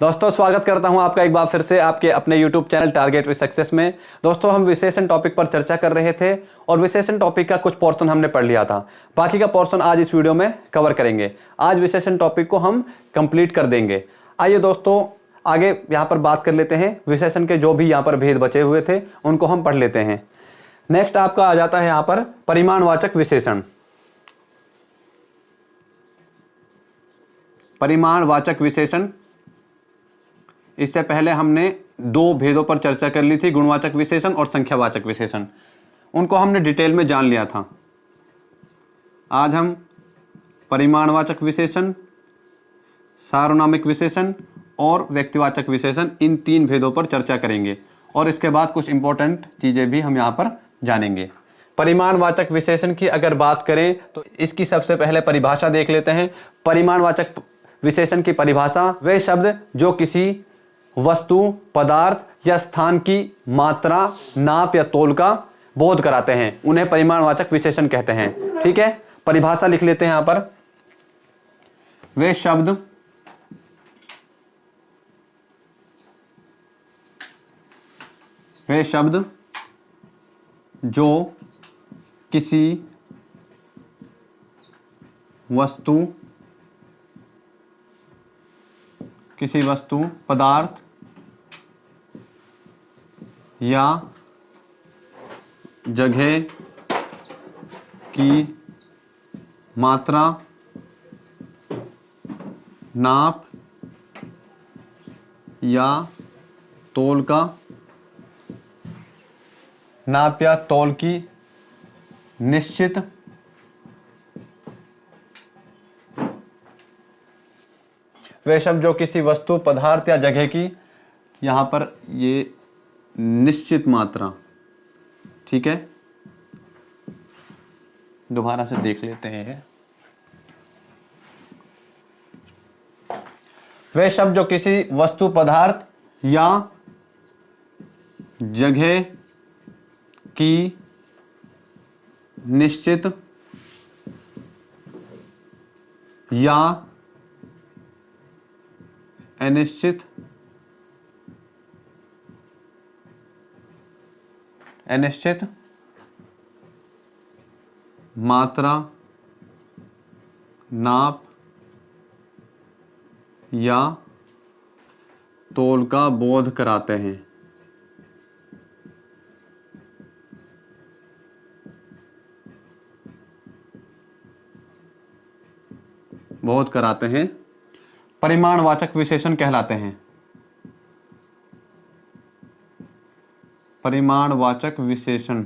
दोस्तों स्वागत करता हूं आपका एक बार फिर से आपके अपने YouTube channel target with success में। दोस्तों हम विशेषण टॉपिक पर चर्चा कर रहे थे और विशेषण टॉपिक का कुछ पोर्शन हमने पढ़ लिया था। बाकी का पोर्शन आज इस वीडियो में कवर करेंगे। आज विशेषण टॉपिक को हम कंप्लीट कर देंगे। आइए दोस्तों आगे यहाँ पर बात कर लेते हैं। विशेषण के जो भी यहाँ पर भेद बचे हुए थे उनको हम पढ़ लेते हैं। नेक्स्ट आपका आ जाता है यहाँ पर परिमाणवाचक विशेषण। परिमाणवाचक विशेषण, इससे पहले हमने दो भेदों पर चर्चा कर ली थी, गुणवाचक विशेषण और संख्यावाचक विशेषण। उनको हमने डिटेल में जान लिया था। आज हम परिमाणवाचक विशेषण, सार्वनामिक विशेषण और व्यक्तिवाचक विशेषण, इन तीन भेदों पर चर्चा करेंगे और इसके बाद कुछ इंपॉर्टेंट चीजें भी हम यहाँ पर जानेंगे। परिमाणवाचक विशेषण की अगर बात करें तो इसकी सबसे पहले परिभाषा देख लेते हैं। परिमाणवाचक विशेषण की परिभाषा: वे शब्द जो किसी वस्तु, पदार्थ या स्थान की मात्रा, नाप या तौल का बोध कराते हैं, उन्हें परिमाणवाचक विशेषण कहते हैं। ठीक है, परिभाषा लिख लेते हैं यहां पर। वे शब्द जो किसी वस्तु, पदार्थ या जगह की मात्रा, नाप या तौल की निश्चित वे शब्द जो किसी वस्तु, पदार्थ या जगह की, यहां पर ये निश्चित मात्रा, ठीक है, दोबारा से देख लेते हैं। वे शब्द जो किसी वस्तु, पदार्थ या जगह की निश्चित या अनिश्चित मात्रा, नाप या तौल का बोध कराते हैं। परिमाणवाचक विशेषण कहलाते हैं। परिमाणवाचक विशेषण,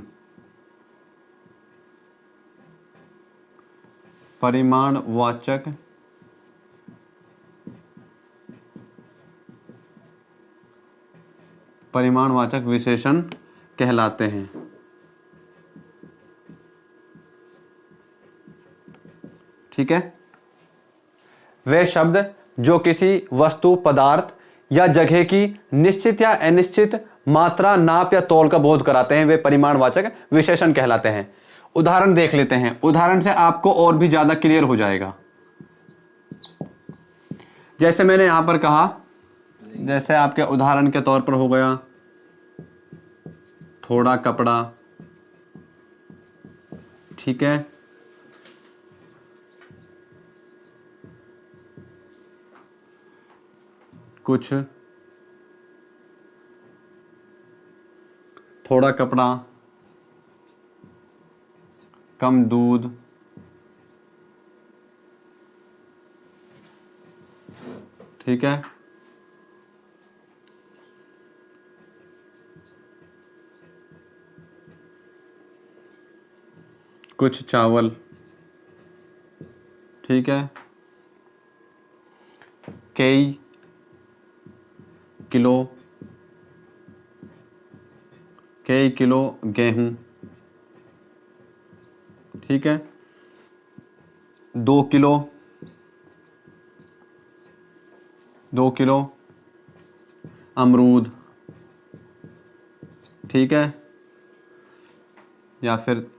परिमाणवाचक विशेषण कहलाते हैं। ठीक है, वे शब्द जो किसी वस्तु, पदार्थ या जगह की निश्चित या अनिश्चित मात्रा, नाप या तौल का बोध कराते हैं, वे परिमाणवाचक विशेषण कहलाते हैं। उदाहरण देख लेते हैं। उदाहरण से आपको और भी ज्यादा क्लियर हो जाएगा। जैसे मैंने यहां पर कहा, जैसे आपके उदाहरण के तौर पर हो गया थोड़ा कपड़ा, ठीक है, कुछ थोड़ा कपड़ा, कम दूध, ठीक है, कुछ चावल, ठीक है, कई किलो गेहूं, ठीक है, 2 किलो अमरूद, ठीक है, या फिर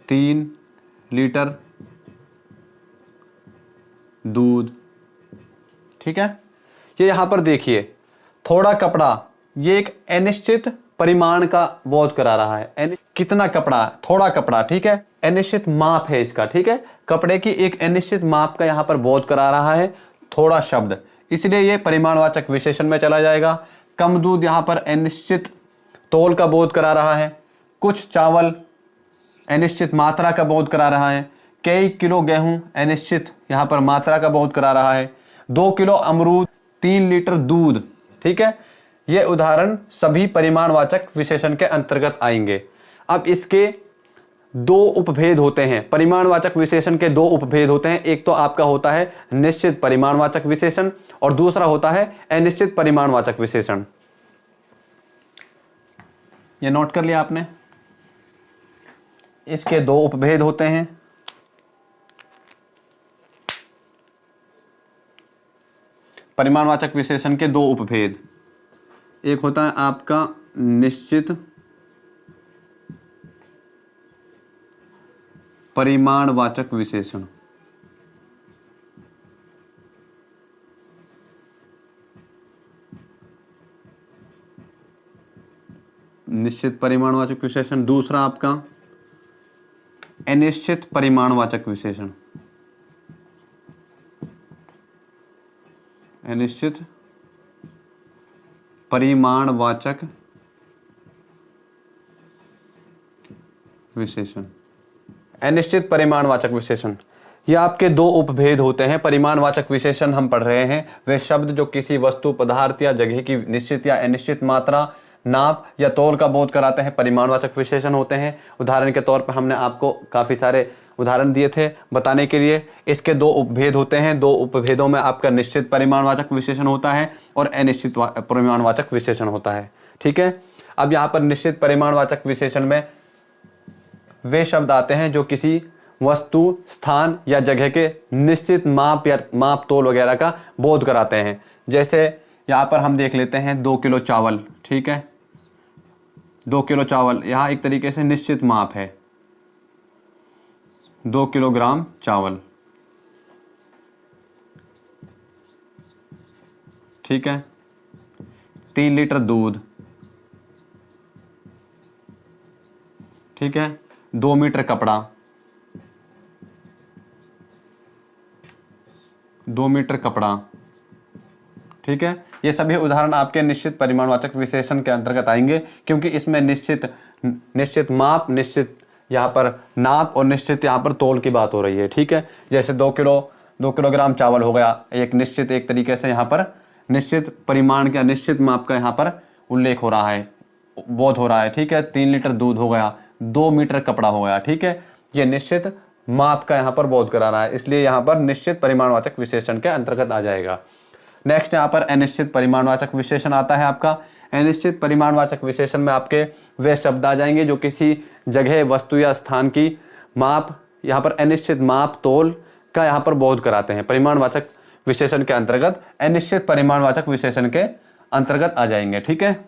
3 लीटर दूध, ठीक है। ये यहाँ पर देखिए, थोड़ा कपड़ा, ये एक अनिश्चित परिमाण का बोध करा रहा है। कितना कपड़ा, थोड़ा कपड़ा, ठीक है, अनिश्चित माप है इसका, ठीक है, कपड़े की एक अनिश्चित माप का यहाँ पर बोध करा रहा है थोड़ा शब्द, इसलिए ये परिमाणवाचक विशेषण में चला जाएगा। कम दूध यहाँ पर अनिश्चित तोल का बोध करा रहा है। कुछ चावल अनिश्चित मात्रा का बोध करा रहा है। कई किलो गेहूं अनिश्चित यहाँ पर मात्रा का बोध करा रहा है। 2 किलो अमरूद, 3 लीटर दूध, ठीक है। ये उदाहरण सभी परिमाणवाचक विशेषण के अंतर्गत आएंगे। अब इसके दो उपभेद होते हैं, परिमाणवाचक विशेषण के दो उपभेद होते हैं। एक तो आपका होता है निश्चित परिमाणवाचक विशेषण और दूसरा होता है अनिश्चित परिमाणवाचक विशेषण। ये नोट कर लिया आपने। इसके दो उपभेद होते हैं। परिमाणवाचक विशेषण के दो उपभेद, एक होता है आपका निश्चित परिमाणवाचक विशेषण, निश्चित परिमाणवाचक विशेषण। दूसरा आपका अनिश्चित परिमाणवाचक विशेषण, अनिश्चित परिमाणवाचक विशेषण। अनिश्चित परिमाणवाचक विशेषण, ये आपके दो उपभेद होते हैं। परिमाणवाचक विशेषण हम पढ़ रहे हैं वे शब्द जो किसी वस्तु, पदार्थ या जगह की निश्चित या अनिश्चित मात्रा, नाप या तौल का बोध कराते हैं, परिमाणवाचक विशेषण होते हैं। उदाहरण के तौर पर हमने आपको काफी सारे उदाहरण दिए थे बताने के लिए। इसके दो उपभेद होते हैं। दो उपभेदों में आपका निश्चित परिमाणवाचक विशेषण होता है और अनिश्चित परिमाणवाचक विशेषण होता है, ठीक है। अब यहाँ पर निश्चित परिमाणवाचक विशेषण में वे शब्द आते हैं जो किसी वस्तु, स्थान या जगह के निश्चित माप या माप तोल वगैरह का बोध कराते हैं। जैसे यहाँ पर हम देख लेते हैं 2 किलो चावल, ठीक है, 2 किलो चावल, यहाँ एक तरीके से निश्चित माप है, 2 किलोग्राम चावल, ठीक है। 3 लीटर दूध, ठीक है। 2 मीटर कपड़ा, 2 मीटर कपड़ा, ठीक है। ये सभी उदाहरण आपके निश्चित परिमाणवाचक विशेषण के अंतर्गत आएंगे, क्योंकि इसमें निश्चित माप, निश्चित यहाँ पर नाप और निश्चित यहाँ पर तौल की बात हो रही है, ठीक है। जैसे 2 किलोग्राम चावल हो गया, एक निश्चित, एक तरीके से यहाँ पर निश्चित परिमाण का, निश्चित माप का यहाँ पर उल्लेख हो रहा है, बोध हो रहा है, ठीक है। 3 लीटर दूध हो गया, 2 मीटर कपड़ा हो गया, ठीक है। ये निश्चित माप का यहाँ पर बोध करा रहा है, इसलिए यहाँ पर निश्चित परिमाणवाचक विशेषण के अंतर्गत आ जाएगा। नेक्स्ट यहाँ पर अनिश्चित परिमाणवाचक विशेषण आता है आपका। अनिश्चित परिमाणवाचक विशेषण में आपके वे शब्द आ जाएंगे जो किसी जगह, वस्तु या स्थान की माप, यहाँ पर अनिश्चित माप, तोल का यहाँ पर बोध कराते हैं। परिमाणवाचक विशेषण के अंतर्गत अनिश्चित परिमाणवाचक विशेषण के अंतर्गत आ जाएंगे, ठीक है।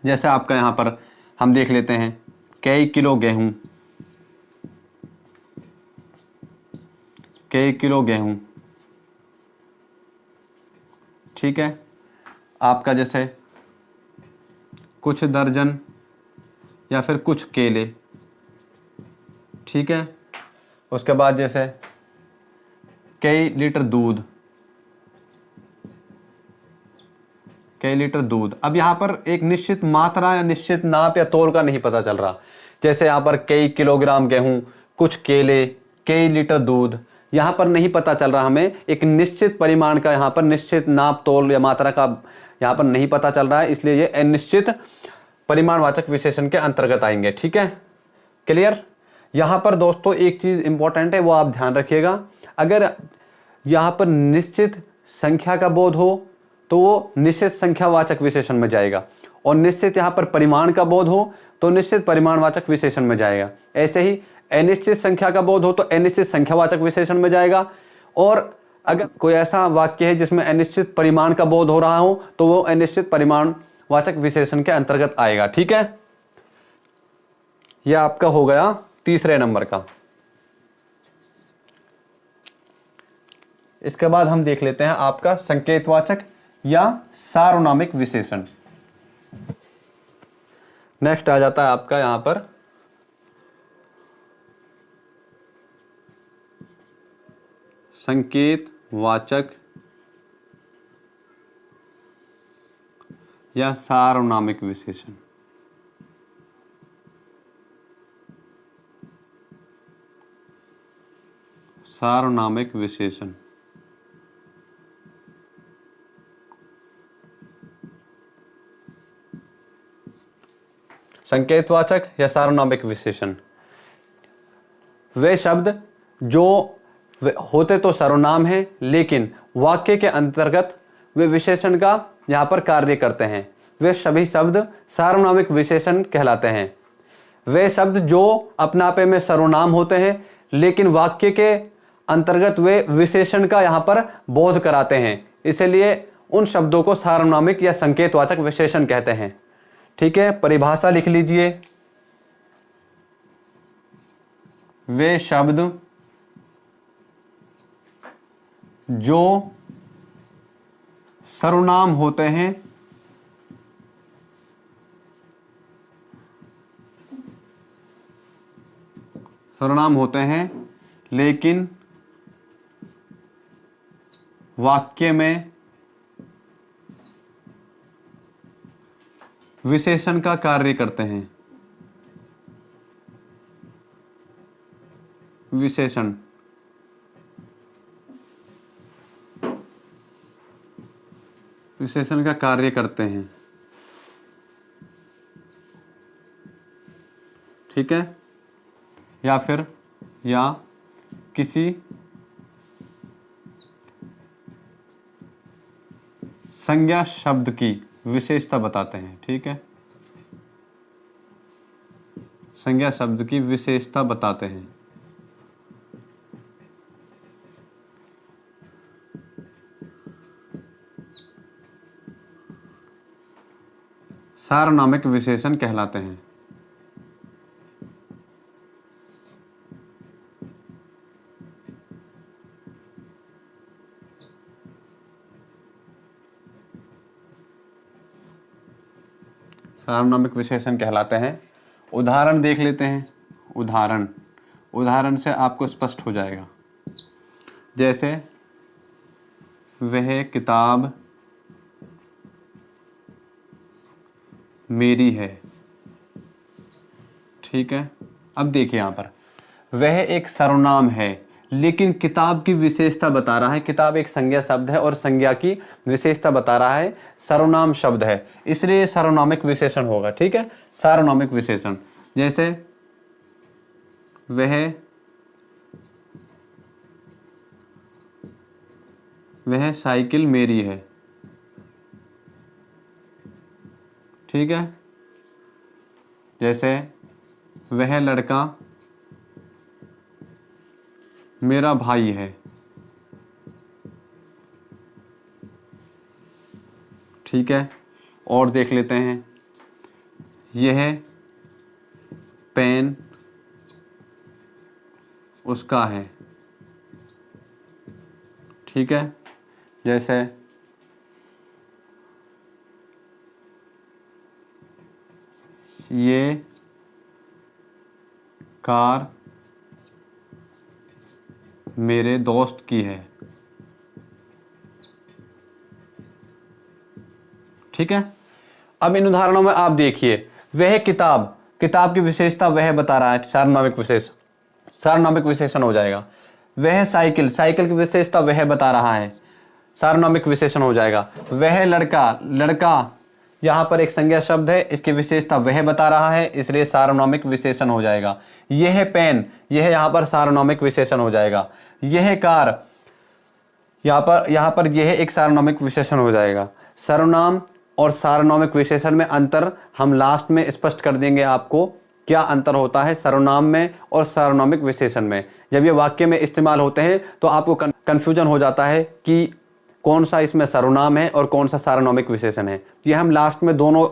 जैसे आपका यहाँ पर हम देख लेते हैं कई किलो गेहूं, कई किलो गेहूं, ठीक है। आपका जैसे कुछ दर्जन या फिर कुछ केले, ठीक है। उसके बाद जैसे कई लीटर दूध, कई लीटर दूध। अब यहाँ पर एक निश्चित मात्रा या निश्चित नाप या तौल का नहीं पता चल रहा। जैसे यहाँ पर कई किलोग्राम गेहूं, कुछ केले, कई लीटर दूध, यहाँ पर नहीं पता चल रहा हमें एक निश्चित परिमाण का, यहाँ पर निश्चित नाप, तौल या मात्रा का यहाँ पर नहीं पता चल रहा है, इसलिए ये अनिश्चित परिमाणवाचक विशेषण के अंतर्गत आएंगे, ठीक है। क्लियर। यहाँ पर दोस्तों एक चीज इंपॉर्टेंट है, वो आप ध्यान रखिएगा। अगर यहाँ पर निश्चित संख्या का बोध हो तो वो निश्चित संख्यावाचक विशेषण में जाएगा, और निश्चित यहाँ पर परिमाण का बोध हो तो निश्चित परिमाणवाचक विशेषण में जाएगा। ऐसे ही अनिश्चित संख्या का बोध हो तो अनिश्चित संख्यावाचक विशेषण में जाएगा, और अगर कोई ऐसा वाक्य है जिसमें अनिश्चित परिमाण का बोध हो रहा हो तो वो अनिश्चित परिमाणवाचक विशेषण के अंतर्गत आएगा, ठीक है। यह आपका हो गया तीसरे नंबर का। इसके बाद हम देख लेते हैं आपका संकेतवाचक या सार्वनामिक विशेषण। नेक्स्ट आ जाता है आपका यहां पर संकेतवाचक या सार्वनामिक विशेषण। सार्वनामिक विशेषण संकेतवाचक या सार्वनामिक विशेषण वे शब्द जो होते तो सर्वनाम हैं लेकिन वाक्य के अंतर्गत वे विशेषण का यहां पर कार्य करते हैं, वे सभी शब्द सार्वनामिक विशेषण कहलाते हैं। वे शब्द जो अपनापे में सर्वनाम होते हैं लेकिन वाक्य के अंतर्गत वे विशेषण का यहां पर बोध कराते हैं, इसलिए उन शब्दों को सार्वनामिक या संकेतवाचक विशेषण कहते हैं। ठीक है, परिभाषा लिख लीजिए। वे शब्द जो सर्वनाम होते हैं लेकिन वाक्य में विशेषण का कार्य करते हैं। विशेषण का कार्य करते हैं। ठीक है, या किसी संज्ञा शब्द की विशेषता बताते हैं। ठीक है, संज्ञा शब्द की विशेषता बताते हैं। सार्वनामिक विशेषण कहलाते हैं। सार्वनामिक विशेषण कहलाते हैं। उदाहरण देख लेते हैं। उदाहरण से आपको स्पष्ट हो जाएगा। जैसे वह किताब मेरी है। ठीक है, अब देखिए यहां पर वह एक सर्वनाम है लेकिन किताब की विशेषता बता रहा है। किताब एक संज्ञा शब्द है और संज्ञा की विशेषता बता रहा है, सर्वनाम शब्द है, इसलिए सार्वनामिक विशेषण होगा। ठीक है, सार्वनामिक विशेषण जैसे वह साइकिल मेरी है। ठीक है, जैसे वह लड़का मेरा भाई है। ठीक है, और देख लेते हैं। यह पेन उसका है। ठीक है, जैसे ये कार मेरे दोस्त की है। ठीक है, अब इन उदाहरणों में आप देखिए, वह किताब की विशेषता वह बता रहा है, सार्वनामिक विशेषण हो जाएगा। वह साइकिल की विशेषता वह बता रहा है, सार्वनामिक विशेषण हो जाएगा। वह लड़का यहाँ पर एक संज्ञा शब्द है, इसकी विशेषता वह बता रहा है, इसलिए सार्वनामिक विशेषण हो जाएगा। यह पेन, यह यहाँ पर सार्वनामिक विशेषण हो जाएगा। यह कार, यहाँ पर यह एक सार्वनामिक विशेषण हो जाएगा। सर्वनाम और सार्वनामिक विशेषण में अंतर हम लास्ट में स्पष्ट कर देंगे आपको, क्या अंतर होता है सर्वनाम में और सार्वनामिक विशेषण में। जब ये वाक्य में इस्तेमाल होते हैं तो आपको कंफ्यूजन हो जाता है कि कौन सा इसमें सर्वनाम है और कौन सा सार्वनामिक विशेषण है। ये हम लास्ट में दोनों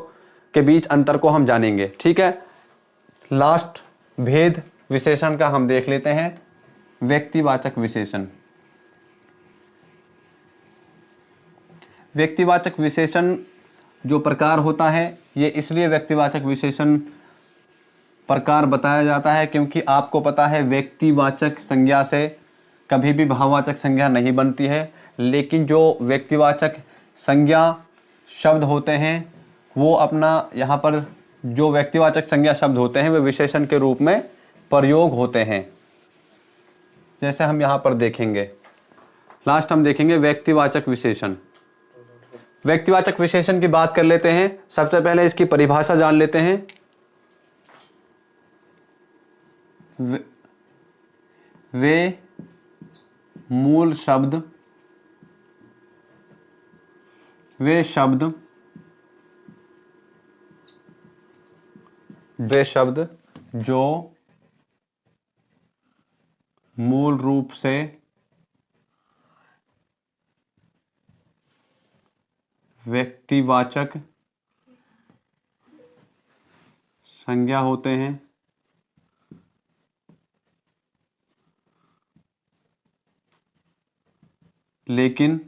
के बीच अंतर को हम जानेंगे। ठीक है, लास्ट भेद विशेषण का हम देख लेते हैं। व्यक्तिवाचक विशेषण। व्यक्तिवाचक विशेषण जो प्रकार होता है, ये इसलिए व्यक्तिवाचक विशेषण प्रकार बताया जाता है क्योंकि आपको पता है व्यक्तिवाचक संज्ञा से कभी भी भाववाचक संज्ञा नहीं बनती है, लेकिन जो व्यक्तिवाचक संज्ञा शब्द होते हैं वो अपना यहाँ पर जो व्यक्तिवाचक संज्ञा शब्द होते हैं वे विशेषण के रूप में प्रयोग होते हैं। जैसे हम यहाँ पर देखेंगे, लास्ट हम देखेंगे व्यक्तिवाचक विशेषण। व्यक्तिवाचक विशेषण की बात कर लेते हैं। सबसे पहले इसकी परिभाषा जान लेते हैं। वे मूल शब्द, वे शब्द जो मूल रूप से व्यक्तिवाचक संज्ञा होते हैं, लेकिन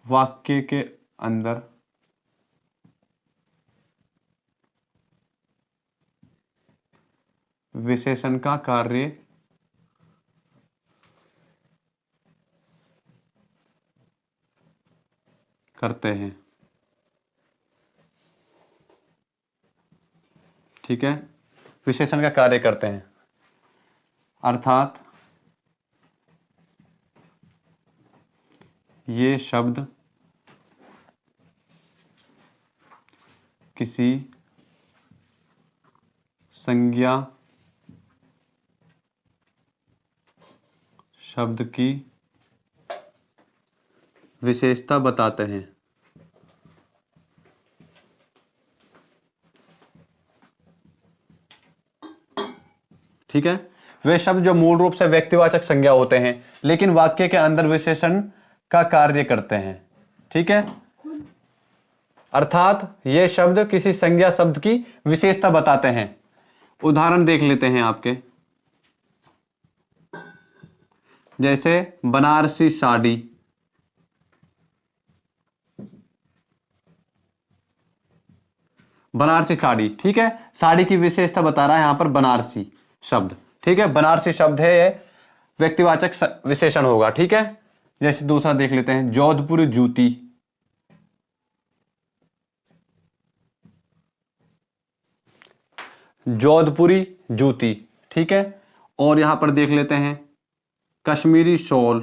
वाक्य के अंदर विशेषण का कार्य करते हैं। ठीक है, विशेषण का कार्य करते हैं अर्थात ये शब्द किसी संज्ञा शब्द की विशेषता बताते हैं। ठीक है, वे शब्द जो मूल रूप से व्यक्तिवाचक संज्ञा होते हैं लेकिन वाक्य के अंदर विशेषण का कार्य करते हैं। ठीक है, अर्थात ये शब्द किसी संज्ञा शब्द की विशेषता बताते हैं। उदाहरण देख लेते हैं आपके, जैसे बनारसी साड़ी। बनारसी साड़ी, ठीक है, साड़ी की विशेषता बता रहा है यहां पर बनारसी शब्द। ठीक है, बनारसी शब्द है, ये व्यक्तिवाचक विशेषण होगा। ठीक है, जैसे दूसरा देख लेते हैं, जोधपुरी जूती। जोधपुरी जूती, ठीक है, और यहां पर देख लेते हैं कश्मीरी शॉल।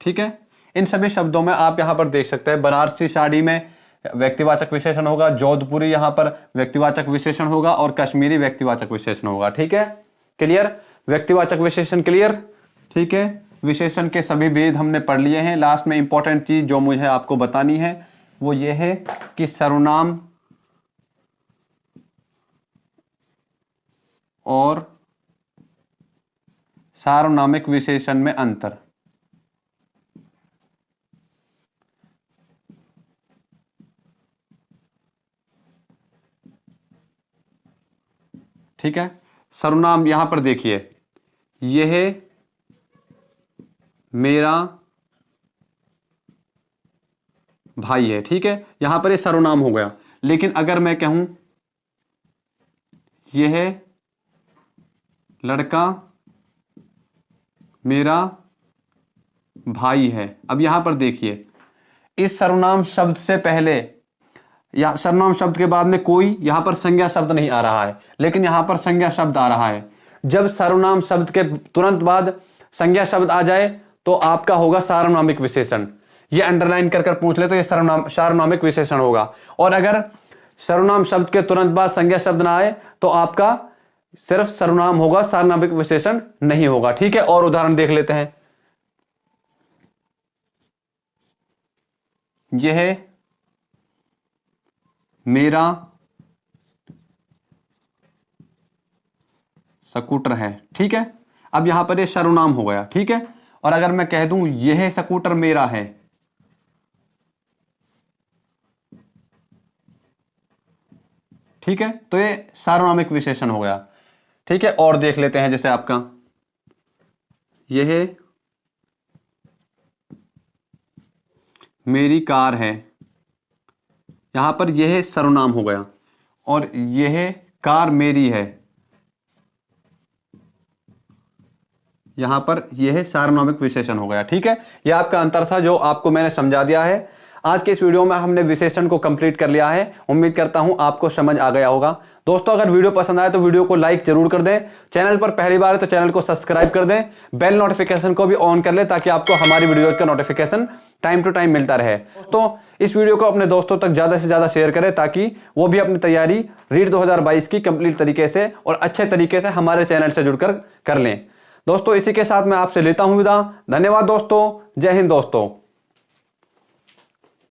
ठीक है, इन सभी शब्दों में आप यहां पर देख सकते हैं बनारसी साड़ी में व्यक्तिवाचक विशेषण होगा, जोधपुरी यहां पर व्यक्तिवाचक विशेषण होगा और कश्मीरी व्यक्तिवाचक विशेषण होगा। ठीक है, क्लियर, व्यक्तिवाचक विशेषण क्लियर। ठीक है, विशेषण के सभी भेद हमने पढ़ लिए हैं। लास्ट में इंपॉर्टेंट चीज जो मुझे आपको बतानी है वो ये है कि सर्वनाम और सार्वनामिक विशेषण में अंतर। ठीक है, सर्वनाम यहां पर देखिए, यह मेरा भाई है। ठीक है, यहां पर ये सर्वनाम हो गया, लेकिन अगर मैं कहूं यह लड़का मेरा भाई है, अब यहां पर देखिए इस सर्वनाम शब्द से पहले या सर्वनाम शब्द के बाद में कोई यहां पर संज्ञा शब्द नहीं आ रहा है, लेकिन यहां पर संज्ञा शब्द आ रहा है। जब सर्वनाम शब्द के तुरंत बाद संज्ञा शब्द आ जाए तो आपका होगा सार्वनामिक विशेषण। ये अंडरलाइन कर पूछ ले तो ये सार्वनामिक विशेषण होगा। और अगर सर्वनाम शब्द के तुरंत बाद संज्ञा शब्द ना आए तो आपका सिर्फ सर्वनाम होगा, सार्वनामिक विशेषण नहीं होगा। ठीक है, और उदाहरण देख लेते हैं, यह मेरा स्कूटर है। ठीक है, अब यहां पर ये सर्वनाम हो गया। ठीक है, और अगर मैं कह दूं यह स्कूटर मेरा है, ठीक है, तो ये सार्वनामिक विशेषण हो गया। ठीक है, और देख लेते हैं, जैसे आपका यह मेरी कार है, यहां पर यह सर्वनाम हो गया, और यह कार मेरी है, यहां पर यह सार्वनामिक विशेषण हो गया। ठीक है, यह आपका अंतर था जो आपको मैंने समझा दिया है। आज के इस वीडियो में हमने विशेषण को कंप्लीट कर लिया है। उम्मीद करता हूं आपको समझ आ गया होगा। दोस्तों, अगर वीडियो पसंद आए तो वीडियो को लाइक जरूर कर दें। चैनल पर पहली बार है तो चैनल को सब्सक्राइब कर दें, बेल नोटिफिकेशन को भी ऑन कर ले ताकि आपको हमारी वीडियोज का नोटिफिकेशन टाइम टू टाइम मिलता रहे। तो इस वीडियो को अपने दोस्तों तक ज्यादा से ज्यादा शेयर करें ताकि वो भी अपनी तैयारी रीट 2022 की कंप्लीट तरीके से और अच्छे तरीके से हमारे चैनल से जुड़कर कर लें। दोस्तों, इसी के साथ मैं आपसे लेता हूं विदा। धन्यवाद दोस्तों, जय हिंद दोस्तों।